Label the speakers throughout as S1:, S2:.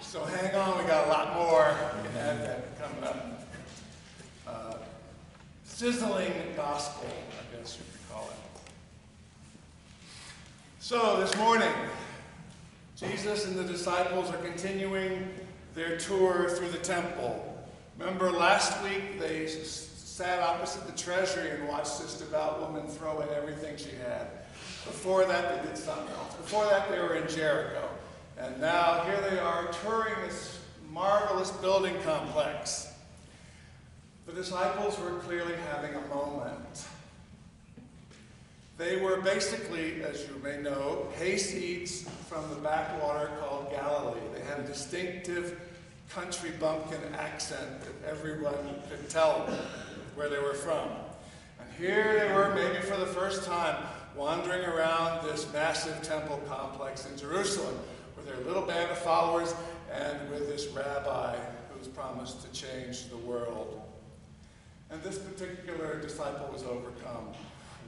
S1: So hang on, we got a lot more in Advent coming up. Sizzling gospel, I guess you could call it. So this morning, Jesus and the disciples are continuing their tour through the temple. Remember last week they sat opposite the treasury and watched this devout woman throw in everything she had. Before that they did something else. Before that they were in Jericho. And now here they are touring this marvelous building complex. The disciples were clearly having a moment. They were basically, as you may know, hayseeds from the backwater called Galilee. They had a distinctive country bumpkin accent that everyone could tell where they were from. And here they were, maybe for the first time, wandering around this massive temple complex in Jerusalem with their little band of followers and with this rabbi who's promised to change the world. And this particular disciple was overcome.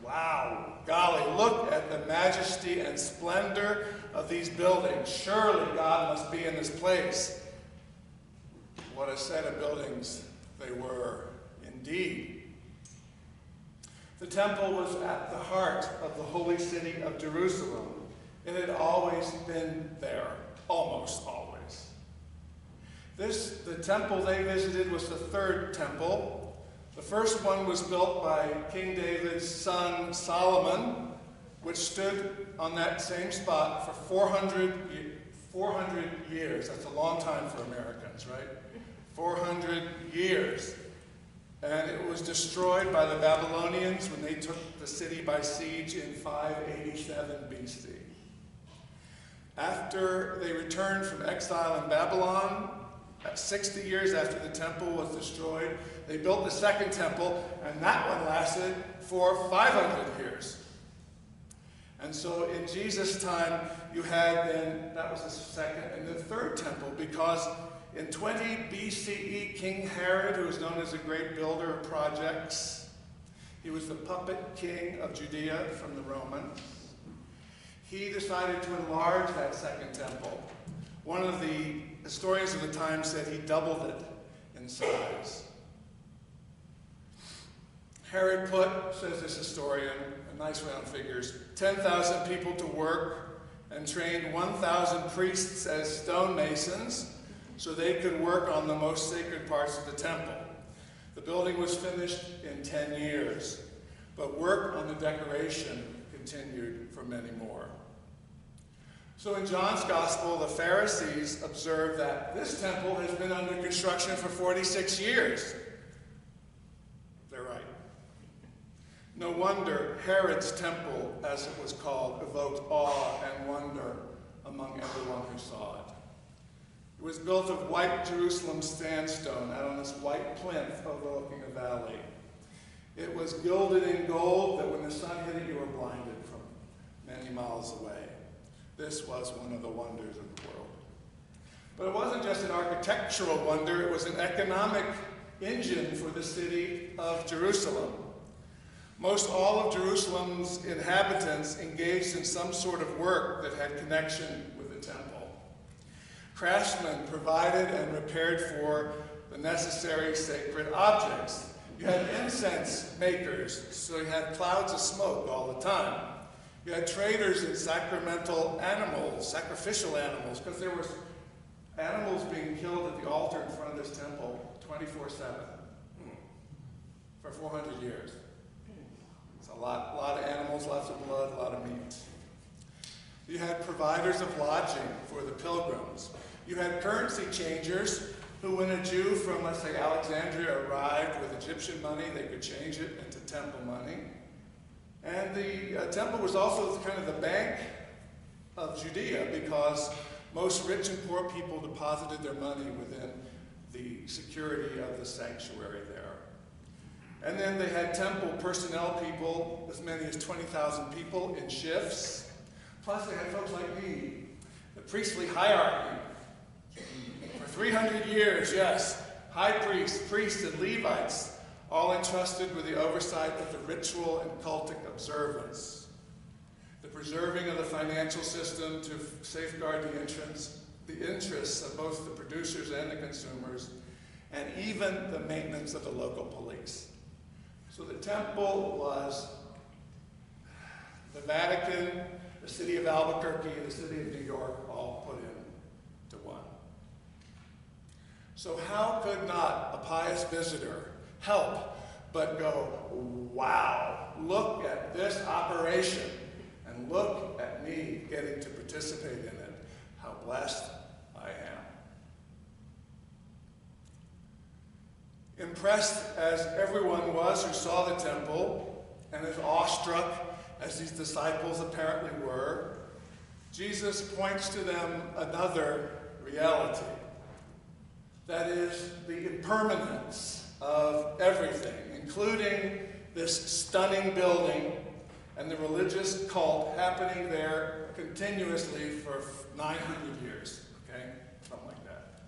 S1: Wow, golly, look at the majesty and splendor of these buildings. Surely God must be in this place. What a set of buildings they were, indeed. The temple was at the heart of the holy city of Jerusalem. It had always been there, almost always. The temple they visited was the third temple. The first one was built by King David's son Solomon, which stood on that same spot for 400 years. That's a long time for Americans, right? 400 years. And it was destroyed by the Babylonians when they took the city by siege in 587 BC. After they returned from exile in Babylon, 60 years after the temple was destroyed, they built the second temple, and that one lasted for 500 years. And so in Jesus' time, you had then, that was the second and the third temple, because in 20 BCE, King Herod, who was known as a great builder of projects, he was the puppet king of Judea from the Romans. He decided to enlarge that second temple. One of the historians of the time said he doubled it in size. Herod put, says this historian, a nice round figures, 10,000 people to work and trained 1,000 priests as stonemasons so they could work on the most sacred parts of the temple. The building was finished in 10 years, but work on the decoration continued for many more. So in John's Gospel, the Pharisees observed that this temple has been under construction for 46 years. They're right. No wonder Herod's temple, as it was called, evoked awe and wonder among everyone who saw it. It was built of white Jerusalem sandstone out on this white plinth overlooking a valley. It was gilded in gold that when the sun hit it, you were blinded from many miles away. This was one of the wonders of the world. But it wasn't just an architectural wonder, it was an economic engine for the city of Jerusalem. Most all of Jerusalem's inhabitants engaged in some sort of work that had connection with the temple. Craftsmen provided and repaired for the necessary sacred objects. You had incense makers, so you had clouds of smoke all the time. You had traders in sacrificial animals, because there were animals being killed at the altar in front of this temple 24/7 for 400 years. It's a lot of animals, lots of blood, a lot of meat. You had providers of lodging for the pilgrims. You had currency changers who, when a Jew from, let's say, Alexandria arrived with Egyptian money, they could change it into temple money. And the temple was also kind of the bank of Judea, because most rich and poor people deposited their money within the security of the sanctuary there. And then they had temple personnel people, as many as 20,000 people in shifts. Plus they had folks like me, the priestly hierarchy. For 300 years, yes, high priests, priests, and Levites, all entrusted with the oversight of the ritual and cultic observance, the preserving of the financial system to safeguard the entrance the interests of both the producers and the consumers, and even the maintenance of the local police. So the temple was the Vatican, the city of Albuquerque, the city of New York, all put into one. So how could not a pious visitor help but go, wow, look at this operation, and look at me getting to participate in it. How blessed I am. Impressed as everyone was who saw the temple, and as awestruck as these disciples apparently were, Jesus points to them another reality. That is the impermanence of everything, including this stunning building and the religious cult happening there continuously for 900 years, okay? Something like that.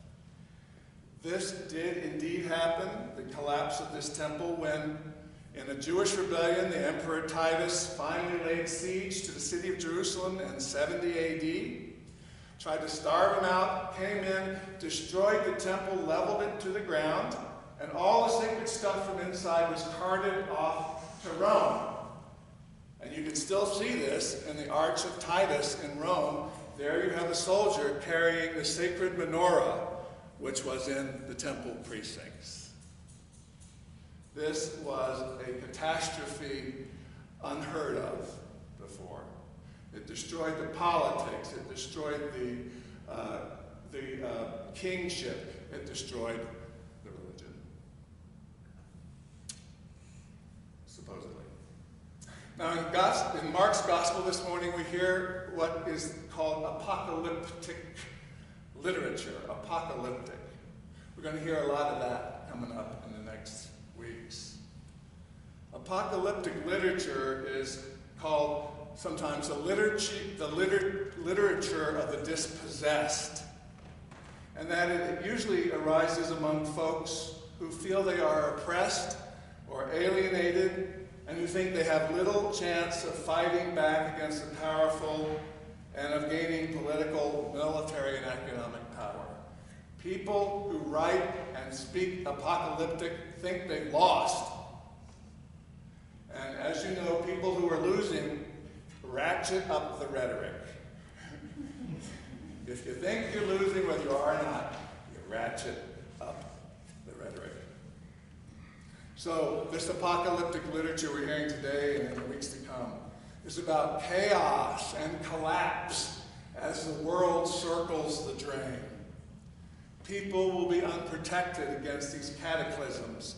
S1: This did indeed happen, the collapse of this temple, when in a Jewish rebellion, the Emperor Titus finally laid siege to the city of Jerusalem in 70 A.D., tried to starve them out, came in, destroyed the temple, leveled it to the ground, and all the sacred stuff from inside was carted off to Rome. And you can still see this in the Arch of Titus in Rome. There you have a soldier carrying the sacred menorah, which was in the temple precincts. This was a catastrophe unheard of before. It destroyed the politics. It destroyed the kingship. It destroyed the religion, supposedly. Now, in Mark's gospel this morning, we hear what is called apocalyptic literature. Apocalyptic. We're going to hear a lot of that coming up in the next weeks. Apocalyptic literature is called sometimes the literature of the dispossessed, and that it usually arises among folks who feel they are oppressed or alienated and who think they have little chance of fighting back against the powerful and of gaining political, military, and economic power. People who write and speak apocalyptic think they've lost. And as you know, people who are losing ratchet up the rhetoric. If you think you're losing, whether you are or not, you ratchet up the rhetoric. So this apocalyptic literature we're hearing today and in the weeks to come is about chaos and collapse as the world circles the drain. People will be unprotected against these cataclysms.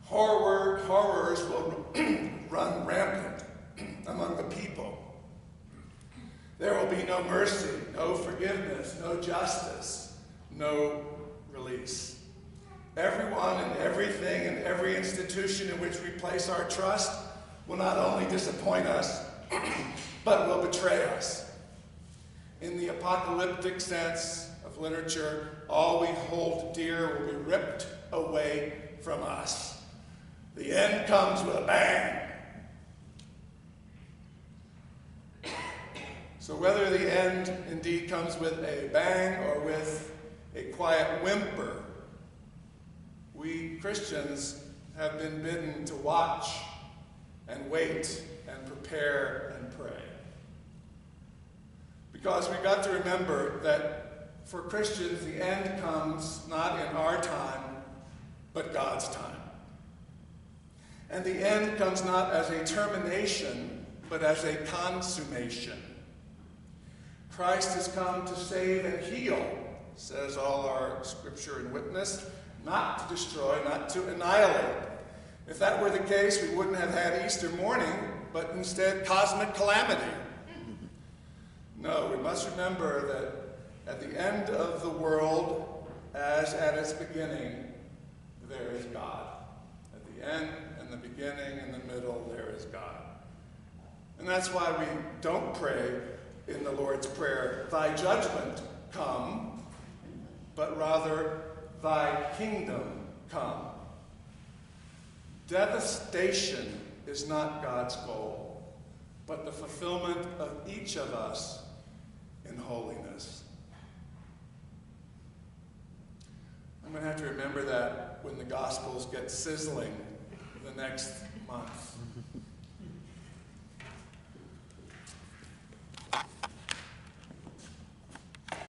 S1: Horrors will run rampant among the people. There will be no mercy, no forgiveness, no justice, no release. Everyone and everything and every institution in which we place our trust will not only disappoint us, but will betray us. In the apocalyptic sense of literature, all we hold dear will be ripped away from us. The end comes with a bang. So whether the end indeed comes with a bang or with a quiet whimper, we Christians have been bidden to watch and wait and prepare and pray. Because we've got to remember that for Christians, the end comes not in our time, but God's time. And the end comes not as a termination, but as a consummation. Christ has come to save and heal, says all our scripture and witness, not to destroy, not to annihilate. If that were the case, we wouldn't have had Easter morning, but instead cosmic calamity. No, we must remember that at the end of the world, as at its beginning, there is God. At the end and the beginning and the middle, there is God. And that's why we don't pray in the Lord's Prayer, thy judgment come, but rather, thy kingdom come. Devastation is not God's goal, but the fulfillment of each of us in holiness. going to have to remember that when the Gospels get sizzling the next month.